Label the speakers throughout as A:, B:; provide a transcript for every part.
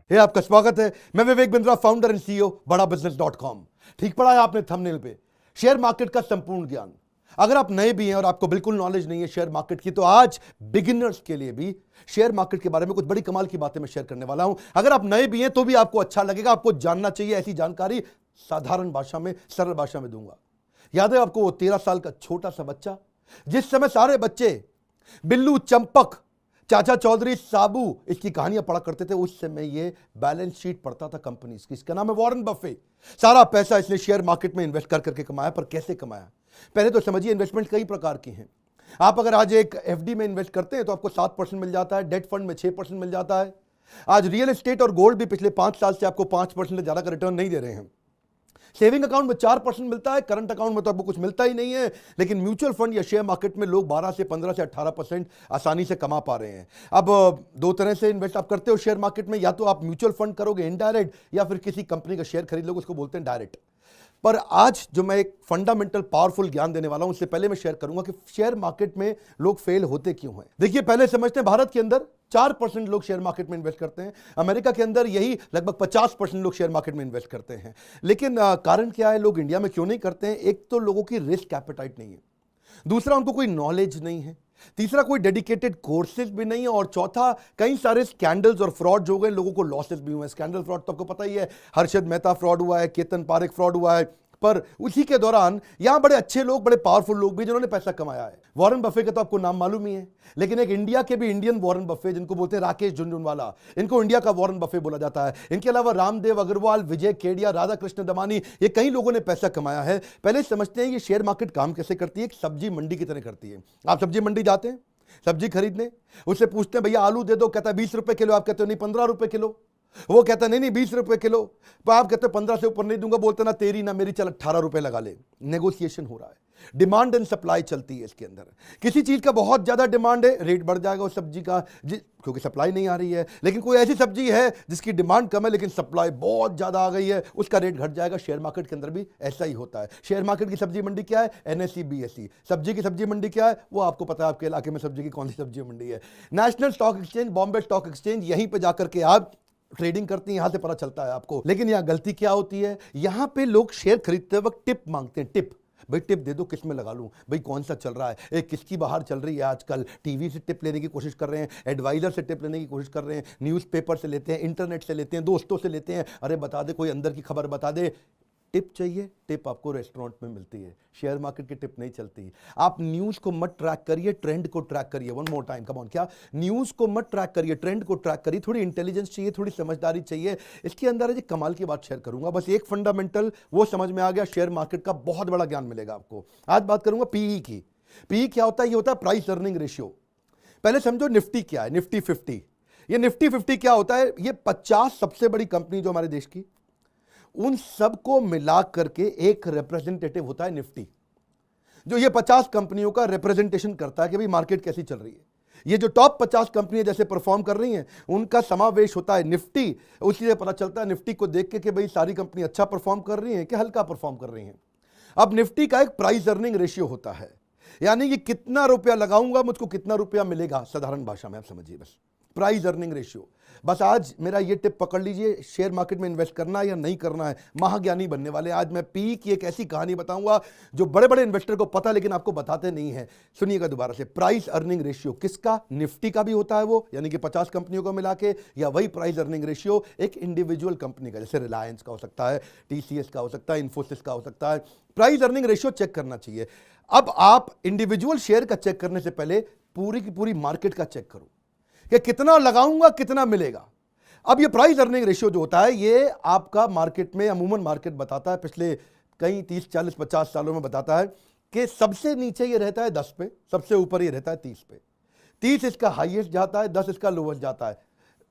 A: हे आपका स्वागत है। मैं Vivek Bindra, founder and CEO बड़ा बिजनेस.com। ठीक पढ़ा है आपने थंबनेल पे, शेयर मार्केट का संपूर्ण ज्ञान। अगर आप नए भी हैं और आपको बिल्कुल नॉलेज नहीं है शेयर मार्केट की, तो आज बिगिनर्स के लिए भी शेयर मार्केट के बारे में कुछ बड़ी कमाल की बातें मैं शेयर करने वाला हूं। अगर आप नए भी हैं तो भी आपको अच्छा लगेगा, आपको जानना चाहिए। ऐसी जानकारी साधारण भाषा में, सरल भाषा में दूंगा। याद है आपको वो 13 साल का छोटा सा बच्चा, जिस समय सारे बच्चे बिल्लू, चंपक, चाचा चौधरी, साबू इसकी कहानियां पढ़ा करते थे, उस समय ये बैलेंस शीट पढ़ता था कंपनीज की। इसका नाम है वॉरेन बफे। सारा पैसा इसने शेयर मार्केट में इन्वेस्ट कर करके कमाया। पर कैसे कमाया, पहले तो समझिए। इन्वेस्टमेंट कई प्रकार की हैं। आप अगर आज एक एफडी में इन्वेस्ट करते हैं तो आपको 7% मिल जाता है, डेट फंड में 6% मिल जाता है। आज रियल एस्टेट और गोल्ड भी पिछले 5 साल से आपको 5% से ज्यादा का रिटर्न नहीं दे रहे हैं। सेविंग अकाउंट में 4% मिलता है, करंट अकाउंट में तो आपको कुछ मिलता ही नहीं है। लेकिन म्यूचुअल फंड या शेयर मार्केट में लोग 12 से 15 से 18% आसानी से कमा पा रहे हैं। अब दो तरह से इन्वेस्ट आप करते हो शेयर मार्केट में, या तो आप म्यूचुअल फंड करोगे इनडायरेक्ट, या फिर किसी कंपनी का शेयर खरीद लोगे, उसको बोलते हैं डायरेक्ट। पर आज जो मैं एक फंडामेंटल पावरफुल ज्ञान देने वाला हूं, उससे पहले मैं शेयर करूंगा कि शेयर मार्केट में लोग फेल होते क्यों हैं। देखिए, पहले समझते हैं भारत के अंदर 4% लोग शेयर मार्केट में इन्वेस्ट करते हैं। अमेरिका के अंदर यही लगभग 50% लोग शेयर मार्केट में इन्वेस्ट करते हैं। लेकिन कारण क्या है, लोग इंडिया में क्यों नहीं करते हैं? एक तो लोगों की रिस्क एपेटाइट नहीं है, दूसरा उनको कोई नॉलेज नहीं है, तीसरा कोई डेडिकेटेड कोर्सेज भी नहीं है, और चौथा कई सारे स्कैंडल्स और फ्रॉड हो गए, लोगों को लॉसेस भी हुए हैं। स्कैंडल फ्रॉड तो आपको पता ही है, हर्षद मेहता फ्रॉड हुआ है, केतन पारेख फ्रॉड हुआ है। पर उसी के दौरान यहां बड़े अच्छे लोग, बड़े पावरफुल लोग भी जिन्होंने पैसा कमाया है। वॉरेन बफे का तो आपको नाम मालूम ही है, लेकिन एक इंडिया के भी इंडियन वॉरेन बफे, जिनको बोलते हैं राकेश झुनझुनवाला, इनको इंडिया का वॉरेन बफे बोला जाता है। इनके अलावा रामदेव अग्रवाल, विजय केडिया, राधा कृष्ण दमानी, ये कई लोगों ने पैसा कमाया है। पहले समझते हैं ये शेयर मार्केट काम कैसे करती है। एक सब्जी मंडी की तरह करती है। आप सब्जी मंडी जाते हैं सब्जी खरीदने, उससे पूछते हैं भैया आलू दे दो, कहता है 20 रुपए किलो। आप कहते हो नहीं 15 रुपए किलो। वो कहता है नहीं 20 रुपए किलो। तो आप कहते हो 15 से ऊपर नहीं दूंगा। बोलते ना तेरी ना मेरी, चल 18 रुपए लगा ले। नेगोशिएशन हो रहा है, डिमांड एंड सप्लाई चलती है इसके अंदर। किसी चीज का बहुत ज्यादा डिमांड है, रेट बढ़ जाएगा उस सब्जी का, क्योंकि सप्लाई नहीं आ रही है। लेकिन कोई ऐसी सब्जी है जिसकी डिमांड कम है लेकिन सप्लाई बहुत ज्यादा आ गई है, उसका रेट घट जाएगा। शेयर मार्केट के अंदर भी ऐसा ही होता है। शेयर मार्केट की सब्जी मंडी क्या है? NSE BSE. सब्जी की सब्जी मंडी क्या है? वो आपको पता है आपके इलाके में सब्जी की कौन सी सब्जी मंडी है। National stock exchange, Bombay stock exchange, यहीं पर जाकर के आप ट्रेडिंग करती हैं, यहां से पता चलता है आपको। लेकिन यहां गलती क्या होती है, यहां पे लोग शेयर खरीदते वक्त टिप मांगते हैं। टिप, भाई टिप दे दो, किस में लगा लूं, भाई कौन सा चल रहा है, किसकी बाहर चल रही है आजकल। टीवी से टिप लेने की कोशिश कर रहे हैं, एडवाइजर से टिप लेने की कोशिश कर रहे हैं, न्यूज़पेपर से लेते हैं, इंटरनेट से लेते हैं, दोस्तों से लेते हैं। अरे बता दे, कोई अंदर की खबर बता दे। टिप चाहिए, टिप आपको रेस्टोरेंट में मिलती है। शेयर मार्केट की टिप नहीं चलती। आप न्यूज़ को मत ट्रैक करिए, ट्रेंड को ट्रैक करिए। One more time, come on. क्या? न्यूज़ को मत ट्रैक करिए, ट्रेंड को ट्रैक करिए। थोड़ी इंटेलिजेंस चाहिए, थोड़ी समझदारी चाहिए। इसके अंदर है कमाल की बात शेयर करूंगा। बस एक फंडामेंटल वो समझ में आ गया, शेयर मार्केट का बहुत बड़ा ज्ञान मिलेगा आपको। आज बात करूंगा पीई की। पीई क्या होता है? ये होता है प्राइस अर्निंग रेशियो। पहले समझो निफ्टी क्या है, निफ्टी 50। ये निफ्टी 50 क्या होता है? ये 50 सबसे बड़ी कंपनी जो हमारे देश की, उन सबको मिला करके एक रिप्रेजेंटेटिव होता है निफ्टी, जो ये 50 कंपनियों का रिप्रेजेंटेशन करता है कि भाई मार्केट कैसी चल रही है। ये जो टॉप 50 कंपनियां जैसे परफॉर्म कर रही हैं, उनका समावेश होता है निफ्टी। उसी से पता चलता है निफ्टी को देख के कि भाई सारी कंपनी अच्छा परफॉर्म कर रही हैं कि हल्का परफॉर्म कर रही हैं। अब निफ्टी का एक प्राइस अर्निंग रेशियो होता है, यानी कि कितना रुपया लगाऊंगा मुझको कितना रुपया मिलेगा। साधारण भाषा में आप समझिए, बस प्राइस अर्निंग रेशियो। बस आज मेरा ये टिप पकड़ लीजिए, शेयर मार्केट में इन्वेस्ट करना है या नहीं करना है, महाज्ञानी बनने वाले। आज मैं पी की एक ऐसी कहानी बताऊंगा जो बड़े बड़े इन्वेस्टर को पता लेकिन आपको बताते नहीं है। सुनिएगा दोबारा से। प्राइस अर्निंग रेशियो किसका? निफ्टी का भी होता है वो, यानी कि 50 कंपनियों को मिला के, या वही प्राइस अर्निंग रेशियो एक इंडिविजुअल कंपनी का, जैसे रिलायंस का हो सकता है, टीसीएस का हो सकता है, इन्फोसिस का हो सकता है। प्राइस अर्निंग रेशियो चेक करना चाहिए। अब आप इंडिविजुअल शेयर का चेक करने से पहले पूरी की पूरी मार्केट का चेक करो कि कितना लगाऊंगा कितना मिलेगा। अब ये प्राइस अर्निंग रेशियो जो होता है, ये आपका मार्केट में, अमूमन मार्केट बताता है, पिछले कई 30 40 50 सालों में बताता है कि सबसे नीचे ये रहता है 10 पे, सबसे ऊपर ये रहता है 30 पे। 30 इसका हाईएस्ट जाता है, 10 इसका लोवेस्ट जाता है।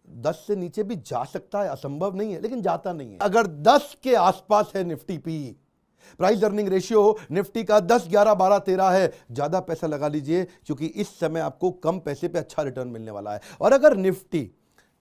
A: 10 से नीचे भी जा सकता है, असंभव नहीं है, लेकिन जाता नहीं है। अगर 10 के आसपास है Nifty P, price earning ratio Nifty का 10, 11, 12, 13 है, ज्यादा पैसा लगा लीजिए, क्योंकि इस समय आपको कम पैसे पे अच्छा रिटर्न मिलने वाला है। और अगर निफ्टी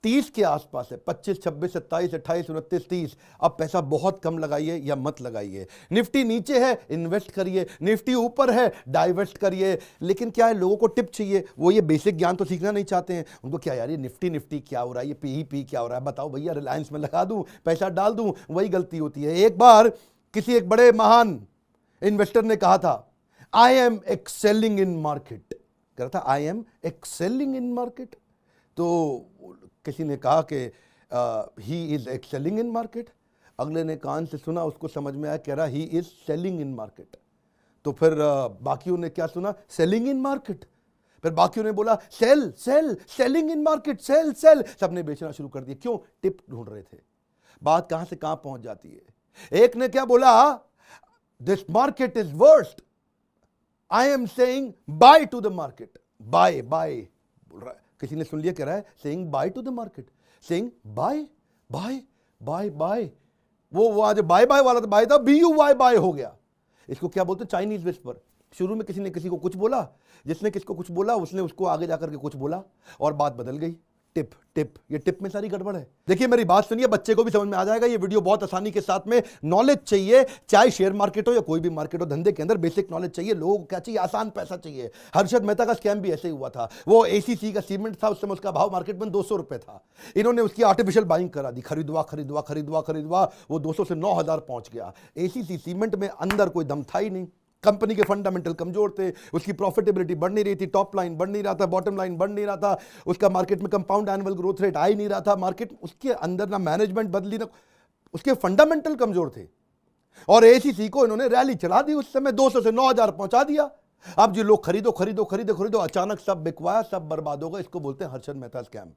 A: 30 के आसपास है, 25, 26, 27, 28, 29, 30। अब पैसा बहुत कम लगाइए या मत लगाइए। निफ्टी नीचे है, इन्वेस्ट करिए, निफ्टी ऊपर है, डाइवेस्ट करिए। लेकिन क्या है, लोगों को टिप चाहिए, वो ये बेसिक ज्ञान तो सीखना नहीं चाहते हैं। उनको क्या यार, ये निफ्टी क्या हो रहा है, ये पी क्या हो रहा है, बताओ भैया, रिलायंस में लगा दूं, पैसा डाल दूं। वही गलती होती है। एक बार किसी एक बड़े महान इन्वेस्टर ने कहा था, I am excelling in market. कह रहा था I am excelling in market. तो किसी ने कहा कि he is excelling in market. अगले ने कान से सुना, उसको समझ में आया, कह रहा he is selling in market. तो फिर बाकियों ने क्या सुना, सेलिंग इन मार्केट। फिर बाकियों ने बोला sell sell, selling in market, sell sell. सबने बेचना शुरू कर दिया। क्यों? टिप ढूंढ रहे थे। बात कहां से कहां पहुंच जाती है। एक ने क्या बोला, this market is worst, I am saying bye to the market. Bye bye बोल रहा है। किसी ने सुन लिया, कह रहा है saying bye to the market, saying bye bye bye bye. वो आज बाय बाय वाला तो बाय था, BUY बाय हो गया। इसको क्या बोलते हैं, चाइनीज विस्पर। शुरू में किसी ने किसी को कुछ बोला, जिसने किसको कुछ बोला उसने उसको आगे जाकर के कुछ बोला और बात बदल गई। टिप टिप, ये टिप में सारी गड़बड़ है। देखिए मेरी बात सुनिए, बच्चे को भी समझ में आ जाएगा। ये वीडियो बहुत आसानी के साथ में, नॉलेज चाहिए, चाहे शेयर मार्केट हो या कोई भी मार्केट हो, धंधे के अंदर बेसिक नॉलेज चाहिए। लोगों को क्या चाहिए, आसान पैसा चाहिए। हर्षद मेहता का स्कैम भी ऐसे ही हुआ था। वो ACC का सीमेंट था, उस समय उसका भाव मार्केट में 200 रुपए था। इन्होंने उसकी आर्टिफिशियल बाइंग करा दी, खरीदवा खरीदवा खरीदवा खरीदवा, वो 200 से 9000 पहुंच गया। ACC सीमेंट में अंदर कोई दम था ही नहीं। कंपनी के फंडामेंटल कमजोर थे, उसकी प्रॉफिटेबिलिटी बढ़ नहीं रही थी, टॉप लाइन बढ़ नहीं रहा था, बॉटम लाइन बढ़ नहीं रहा था, उसका मार्केट में कंपाउंड एनुअल ग्रोथ रेट आ ही नहीं रहा था। मार्केट उसके अंदर ना मैनेजमेंट बदली, ना उसके फंडामेंटल कमजोर थे। और ACC को इन्होंने रैली चला दी, उस समय 200 से 9000 पहुंचा दिया। अब जो लोग खरीदो खरीदो खरीदो खरीदो, अचानक सब बिकवाया, सब बर्बाद होगा। इसको बोलते हैं Harshad Mehta scam.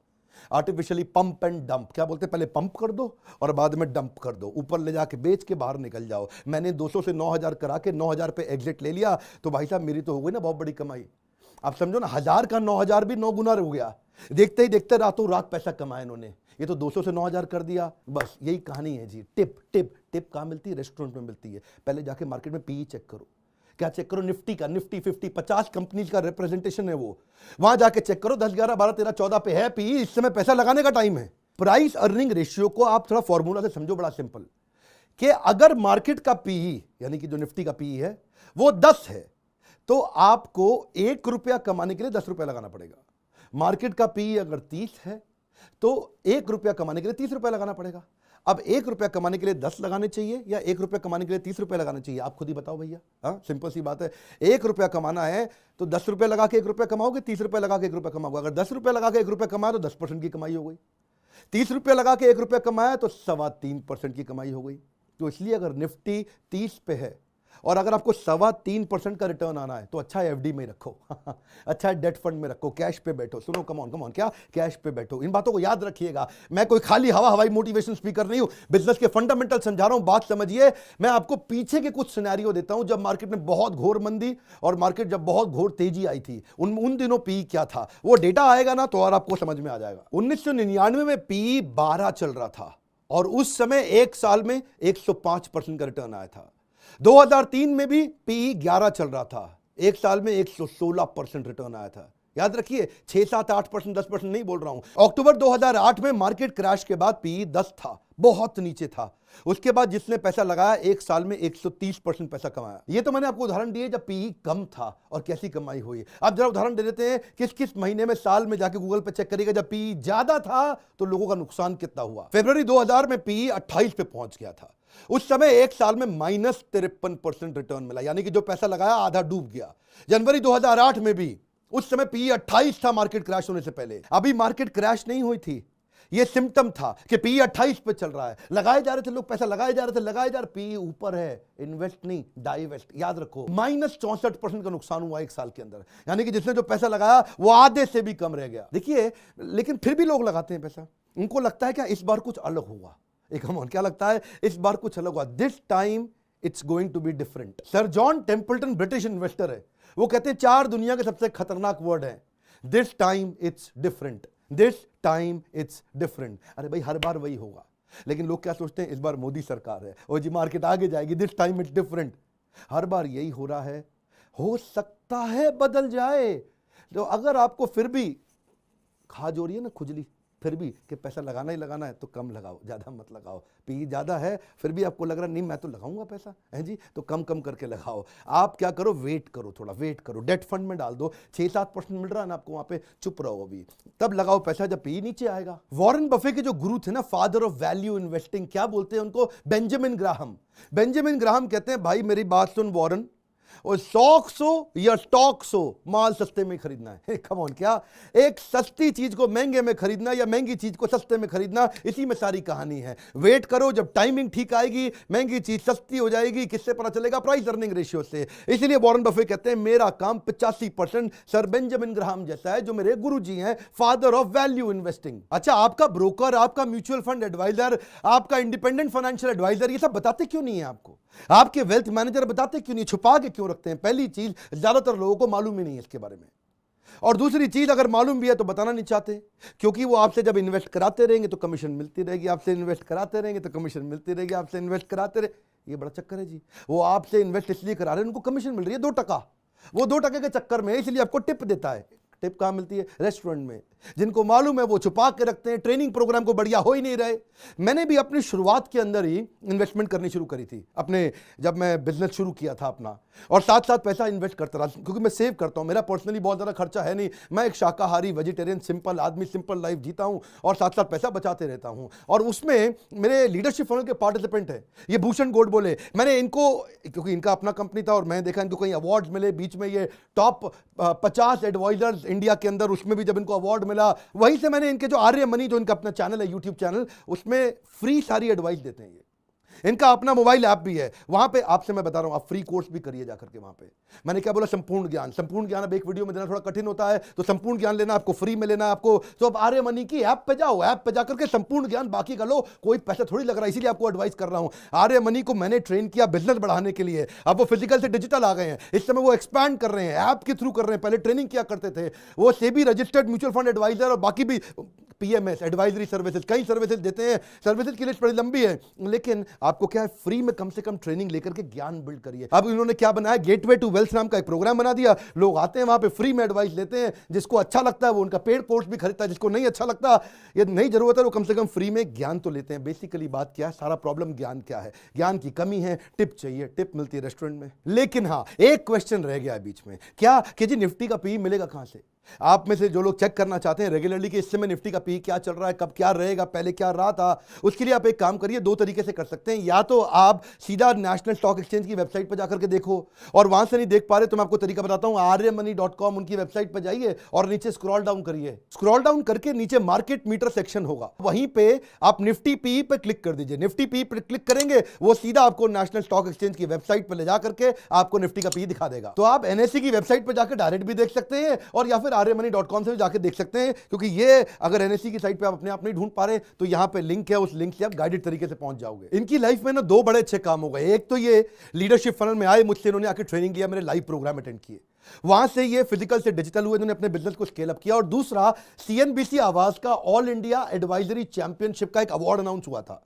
A: Artificially pump and dump. क्या बोलते हैं, पहले पंप कर दो और बाद में डंप कर दो, ऊपर ले जाके बेच के बाहर निकल जाओ। मैंने 200 से 9000 करा के 9000 पे एग्जिट ले लिया, तो भाई साहब मेरी तो हो गई ना बहुत बड़ी कमाई। आप समझो ना, 1000 का 9000 भी 9 गुना हो गया। देखते ही देखते रातों रात पैसा कमाया इन्होंने। ये तो 200 से 9000 कर दिया, बस यही कहानी है जी। टिप टिप टिप कहाँ मिलती है, रेस्टोरेंट में मिलती है। पहले जाके मार्केट में PE चेक करो। क्या चेक करो, निफ्टी का, निफ्टी 50, 50 कंपनीज का रिप्रेजेंटेशन है वो। वहां जाके चेक करो, 10, 11, 12, 13, 14 पे है PE। इस समय पैसा लगाने का टाइम है। प्राइस अर्निंग रेशियो को आप थोड़ा फॉर्मूला से समझो, बड़ा सिंपल, कि अगर मार्केट का PE यानी कि जो निफ्टी का PE है वो 10 है, तो आपको 1 रुपया कमाने के लिए 10 रुपया लगाना पड़ेगा। मार्केट का PE अगर 30 है तो 1 रुपया कमाने के लिए 30 रुपया लगाना पड़ेगा। अब 1 रुपया कमाने के लिए 10 लगाने चाहिए या 1 रुपया कमाने के लिए 30 रुपया लगाने चाहिए, आप खुद ही बताओ भैया। हाँ, सिंपल सी बात है। 1 रुपया कमाना है तो 10 रुपया लगा के 1 रुपया कमाओगे, 30 रुपया लगा के 1 रुपया कमाओगे। अगर 10 रुपया लगा के 1 रुपया कमाया तो 10% की कमाई हो गई। 30 रुपया लगा के 1 रुपया कमाया तो 3.25% की कमाई हो गई। तो इसलिए अगर निफ्टी 30 पे है और अगर आपको 3.25% का रिटर्न आना है तो अच्छा है FD में रखो अच्छा है डेट फंड में रखो, कैश पे बैठो। सुनो, कम ऑन, क्या कैश पे बैठो। इन बातों को याद रखिएगा। मैं कोई खाली हवाई मोटिवेशन स्पीकर नहीं हूं, बिजनेस के फंडामेंटल समझा रहा हूं, बात समझिए। मैं आपको पीछे के कुछ सिनेरियो देता हूं, जब मार्केट में बहुत घोर मंदी और मार्केट जब बहुत घोर तेजी आई थी, उन दिनों PE क्या था, वो डेटा आएगा ना तो और आपको समझ में आ जाएगा। 1999 में PE 12 चल रहा था और उस समय एक साल में 105% का रिटर्न आया था। 2003 में भी PE 11 चल रहा था, एक साल में 116% रिटर्न आया था। याद रखिए, 6, 7, 8%, 10% नहीं बोल रहा हूं। अक्टूबर 2008 में मार्केट क्रैश के बाद PE 10 था, बहुत नीचे था। उसके बाद जिसने पैसा लगाया एक साल में 130% पैसा कमाया। ये तो मैंने आपको उदाहरण दिए जब PE कम था और कैसी कमाई हुई। अब जरा उदाहरण दे देते हैं, किस किस महीने में, साल में जाके गूगल पे चेक करिएगा जब PE ज्यादा था तो लोगों का नुकसान कितना हुआ। फरवरी 2000 में PE 28 पे पहुंच गया था। उस समय एक साल में -53% रिटर्न मिला, यानी कि जो पैसा लगाया आधा डूब गया। जनवरी 2008 में भी उस समय PE 28 था मार्केट क्रैश होने से पहले। अभी मार्केट क्रैश नहीं हुई थी, यह सिम्टम था कि PE 28 पे चल रहा है। लगाए जा रहे थे लोग, पैसा लगाए जा रहे PE ऊपर है, इन्वेस्ट नहीं डाइवेस्ट। याद रखो, -64% का नुकसान हुआ एक साल के अंदर, यानी कि जिसने जो पैसा लगाया वो आधे से भी कम रह गया। देखिए, लेकिन फिर भी लोग लगाते हैं पैसा। उनको लगता है क्या इस बार कुछ अलग होगा। क्या लगता है इस बार कुछ अलग हुआ, this time it's going to be different. Sir John Templeton British investor है, वो कहते हैं 4 दुनिया के सबसे खतरनाक वर्ड है, this time it's different, this time it's different. अरे भाई, हर बार वही होगा, लेकिन लोग क्या सोचते हैं, इस बार मोदी सरकार है और जी मार्केट आगे जाएगी, दिस टाइम इट्स डिफरेंट। हर बार यही हो रहा है, हो सकता है बदल जाए। तो अगर आपको फिर भी खाज हो रही है ना, खुजली, फिर भी कि पैसा लगाना ही लगाना है तो कम लगाओ, ज़्यादा मत लगाओ। पी ज़्यादा है फिर भी आपको लग रहा नहीं मैं तो लगाऊंगा पैसा है जी, तो कम कम करके लगाओ। आप क्या करो, वेट करो, थोड़ा वेट करो, डेट फंड में डाल दो, 6-7% मिल रहा है ना आपको वहाँ पे, चुप रहो अभी, तब लगाओ पैसा जब पी नीचे आएगा। वॉरेन बफे के जो गुरु थे ना, फादर ऑफ वैल्यू इन्वेस्टिंग, क्या बोलते हैं उनको, बेंजामिन ग्राहम। बेंजामिन ग्राहम कहते हैं भाई मेरी बात सुन वॉरेन, और स्टॉक्स हो या स्टॉक्स हो, माल सस्ते में खरीदना है। कम ऑन, क्या एक सस्ती चीज को महंगे में खरीदना या महंगी चीज को सस्ते में खरीदना, इसी में सारी कहानी है। वेट करो, जब टाइमिंग ठीक आएगी महंगी चीज सस्ती हो जाएगी। किससे पता चलेगा, प्राइस अर्निंग रेशियो से। इसलिए वॉरेन बफे कहते हैं मेरा काम 85% सर बेंजामिन ग्राहम जैसा है, जो मेरे गुरुजी हैं, फादर ऑफ वैल्यू इन्वेस्टिंग। अच्छा, आपका ब्रोकर, आपका म्यूचुअल फंड एडवाइजर, आपका इंडिपेंडेंट फाइनेंशियल एडवाइजर, ये सब बताते क्यों नहीं है आपको? आपके वेल्थ मैनेजर बताते क्यों नहीं, छुपा के क्यों रखते हैं? पहली चीज, ज्यादातर लोगों को मालूम ही नहीं है इसके बारे में। और दूसरी चीज, अगर मालूम भी है तो बताना नहीं चाहते, क्योंकि वो आपसे जब इन्वेस्ट कराते रहेंगे तो कमीशन मिलती रहेगी, आपसे इन्वेस्ट कराते रहेंगे तो कमीशन मिलती रहेगी, आपसे इन्वेस्ट कराते रहे, ये बड़ा चक्कर है जी। वो आपसे इन्वेस्ट इसलिए करा रहे हैं, उनको कमीशन मिल रही है 2%, वो 2% के चक्कर में इसलिए आपको टिप देता है। टिप कहाँ मिलती है? रेस्टोरेंट में। जिनको मालूम है वो छुपा के रखते हैं, ट्रेनिंग प्रोग्राम को बढ़िया हो ही नहीं रहे। मैंने भी अपनी शुरुआत के अंदर ही इन्वेस्टमेंट करनी शुरू करी थी अपने, जब मैं बिजनेस शुरू किया था अपना, और साथ साथ पैसा इन्वेस्ट करता रहा, क्योंकि मैं सेव करता हूं, मेरा पर्सनली बहुत ज़्यादा खर्चा है नहीं, मैं एक शाकाहारी वेजिटेरियन सिंपल आदमी, सिंपल लाइफ जीता हूं और साथ साथ पैसा बचाते रहता हूं। और उसमें मेरे लीडरशिप फनल के पार्टिसिपेंट है ये भूषण गोड बोले, मैंने इनको, क्योंकि इनका अपना कंपनी था और मैं देखा इनको कहीं अवार्ड मिले, बीच में ये टॉप 50 एडवाइजर्स इंडिया के अंदर, उसमें भी जब इनको अवार्ड मिला, वहीं से मैंने इनके जो आर्य मनी, जो इनका अपना चैनल है, यूट्यूब चैनल, उसमें फ्री सारी एडवाइस देते हैं ये। इनका अपना मोबाइल ऐप भी है, वहां पे आपसे मैं बता रहा हूं, आप फ्री कोर्स भी करिए जाकर के वहां पे। मैंने क्या बोला, संपूर्ण ज्ञान। संपूर्ण ज्ञान अब एक वीडियो में देना थोड़ा कठिन होता है, तो संपूर्ण ज्ञान लेना आपको फ्री में लेना है आपको, तो अब आर्य मनी की ऐप पे जाओ, ऐप पे जाकर के संपूर्ण ज्ञान बाकी का लो, कोई पैसा थोड़ी लग रहा है, इसीलिए आपको एडवाइस कर रहा हूं। आर्य मनी को मैंने ट्रेन किया बिजनेस बढ़ाने के लिए, अब वो फिजिकल से डिजिटल आ गए हैं, इस समय वो एक्सपैंड कर रहे हैं, ऐप के थ्रू कर रहे हैं, पहले ट्रेनिंग किया करते थे। वो SEBI registered mutual fund advisor और बाकी भी पीएमएस एडवाइजरी सर्विसेज, कई सर्विसेज देते हैं। सर्विसेज की लिस्ट बड़ी लंबी है, लेकिन आपको क्या है, फ्री में कम से कम ट्रेनिंग लेकर के ज्ञान बिल्ड करिए। अब इन्होंने क्या बनाया, गेटवे टू वेल्थ नाम का एक प्रोग्राम बना दिया, लोग आते हैं वहां पे फ्री में एडवाइस लेते हैं, जिसको अच्छा लगता है वो उनका पेड कोर्स भी खरीदता है, जिसको नहीं अच्छा लगता, ये नहीं जरूरत है, वो कम से कम फ्री में ज्ञान तो लेते हैं। बेसिकली बात क्या है, सारा प्रॉब्लम ज्ञान क्या है, ज्ञान की कमी है, टिप चाहिए, टिप मिलती है रेस्टोरेंट में। लेकिन हाँ, एक क्वेश्चन रह गया है बीच में, क्या कि जी निफ्टी का पी मिलेगा कहां से? आप में से जो लोग चेक करना चाहते हैं रेगुलरली कि इस समय निफ्टी का पी क्या चल रहा है, कब क्या रहेगा, पहले क्या रहा था, उसके लिए आप एक काम करिए, दो तरीके से कर सकते हैं। या तो आप सीधा नेशनल स्टॉक एक्सचेंज की वेबसाइट पर जाकर के देखो, और वहां से नहीं देख पा रहे तो मैं आपको तरीका बताता हूं, arymoney.com उनकी वेबसाइट पर जाइए और नीचे स्क्रॉल डाउन करिए। स्क्रॉल डाउन करके नीचे मार्केट मीटर सेक्शन होगा, वहीं पे आप निफ्टी पी पे क्लिक कर दीजिए। निफ्टी पी पे क्लिक करेंगे, वो सीधा आपको नेशनल स्टॉक एक्सचेंज की वेबसाइट पर ले जाकर के आपको निफ्टी का पी दिखा देगा। तो आप एनएससी की वेबसाइट पर जाकर डायरेक्ट भी देख सकते हैं, और या फिर arymoney.com से जाके देख सकते हैं, क्योंकि ये अगर एनएससी की साइट पे आप अपने आप नहीं ढूंढ पा रहे तो यहां पे लिंक है, उस लिंक से आप गाइडेड तरीके से पहुंच जाओगे। इनकी लाइफ में ना दो बड़े अच्छे काम हो गए, एक तो ये लीडरशिप फनल में आए, मुझसे इन्होंने आके ट्रेनिंग लिया, मेरे लाइव प्रोग्राम अटेंड किए, वहां से ये फिजिकल से डिजिटल हुए, इन्होंने अपने बिजनेस को स्केल अप किया। और दूसरा, सीएनबीसी आवाज का ऑल इंडिया एडवाइजरी चैंपियनशिप का एक अवार्ड अनाउंस हुआ था,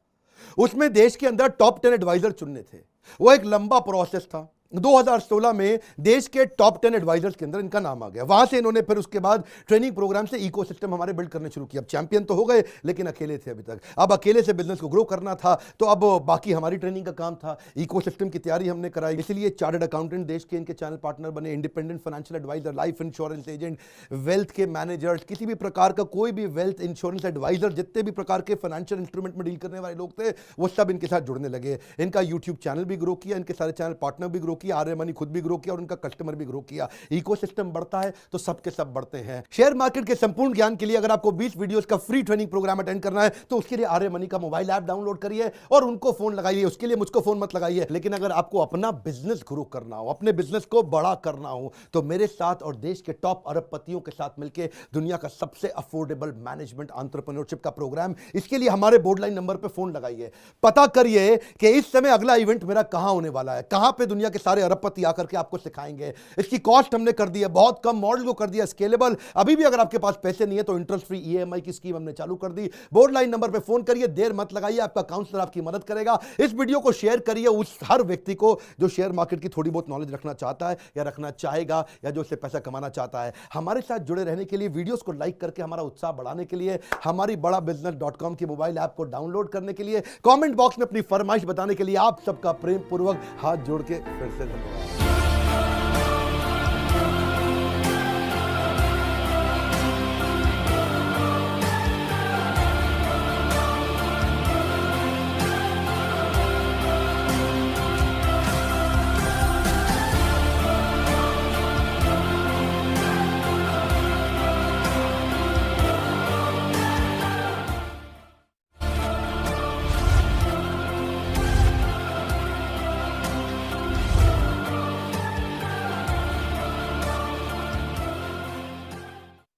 A: उसमें देश के अंदर टॉप 10 एडवाइजर चुनने थे। वो एक लंबा प्रोसेस था, 2016 में देश के टॉप 10 एडवाइजर्स के अंदर इनका नाम आ गया। वहां से इन्होंने फिर उसके बाद ट्रेनिंग प्रोग्राम से इकोसिस्टम हमारे बिल्ड करने शुरू किया। अब चैंपियन तो हो गए, लेकिन अकेले थे अभी तक, अब अकेले से बिजनेस को ग्रो करना था, तो अब बाकी हमारी ट्रेनिंग का काम था, इकोसिस्टम की तैयारी हमने कराई। इसलिए चार्टर्ड अकाउंटेंट देश के इनके चैनल पार्टनर बने, independent financial advisor, life insurance agent, wealth के मैनेजर्स, किसी भी प्रकार का कोई भी वेल्थ इंश्योरेंस एडवाइजर, जितने भी प्रकार के फाइनेंशियल इंस्ट्रूमेंट में डील करने वाले लोग थे, वो सब इनके साथ जुड़ने लगे। इनका यूट्यूब चैनल भी ग्रो किया, इनके सारे चैनल पार्टनर भी ग्रो किया, आर्य मनी खुद भी ग्रो किया और उनका कस्टमर भी ग्रो किया। इकोसिस्टम बढ़ता है तो सबके सब बढ़ते हैं। शेयर मार्केट के संपूर्ण ज्ञान के लिए अगर आपको 20 वीडियोस का फ्री ट्रेनिंग प्रोग्राम अटेंड करना है तो उसके लिए आर्य मनी का मोबाइल ऐप डाउनलोड करिए और उनको फोन लगाइए। उसके लिए मुझको फोन मत लगाइए, लेकिन अगर आपको अपना बिजनेस ग्रो करना हो, अपने बिजनेस को बड़ा करना हो, तो मेरे साथ और देश के टॉप अरबपतियों के साथ मिलकर दुनिया का सबसे अफोर्डेबल मैनेजमेंट एंटरप्रेन्योरशिप का प्रोग्राम, इसके लिए हमारे बोर्ड लाइन नंबर पर फोन लगाइए, पता करिए कि इस समय अगला इवेंट मेरा कहां होने वाला है, कहां पे दुनिया के सारे सारे अरबपति आकर के आपको सिखाएंगे। इसकी कॉस्ट हमने कर दी है बहुत कम, मॉडल को कर दिया स्केलेबल। अभी भी अगर आपके पास पैसे नहीं है तो इंटरेस्ट फ्री ईएमआई की स्कीम हमने चालू कर दी। बोर्ड लाइन नंबर पे फोन करिए, देर मत लगाइए, आपका काउंसलर आपकी मदद करेगा। इस वीडियो को शेयर करिए उस हर व्यक्ति को जो शेयर मार्केट की थोड़ी बहुत नॉलेज रखना चाहता है या रखना चाहेगा या जो उससे पैसा कमाना चाहता है। हमारे साथ जुड़े रहने के लिए, वीडियोस को लाइक करके हमारा उत्साह बढ़ाने के लिए, हमारी badabusiness.com की मोबाइल ऐप को डाउनलोड करने के लिए, कमेंट बॉक्स में अपनी फरमाइश बताने के लिए आप सबका प्रेम पूर्वक हाथ जोड़ के फिर से धन्यवाद।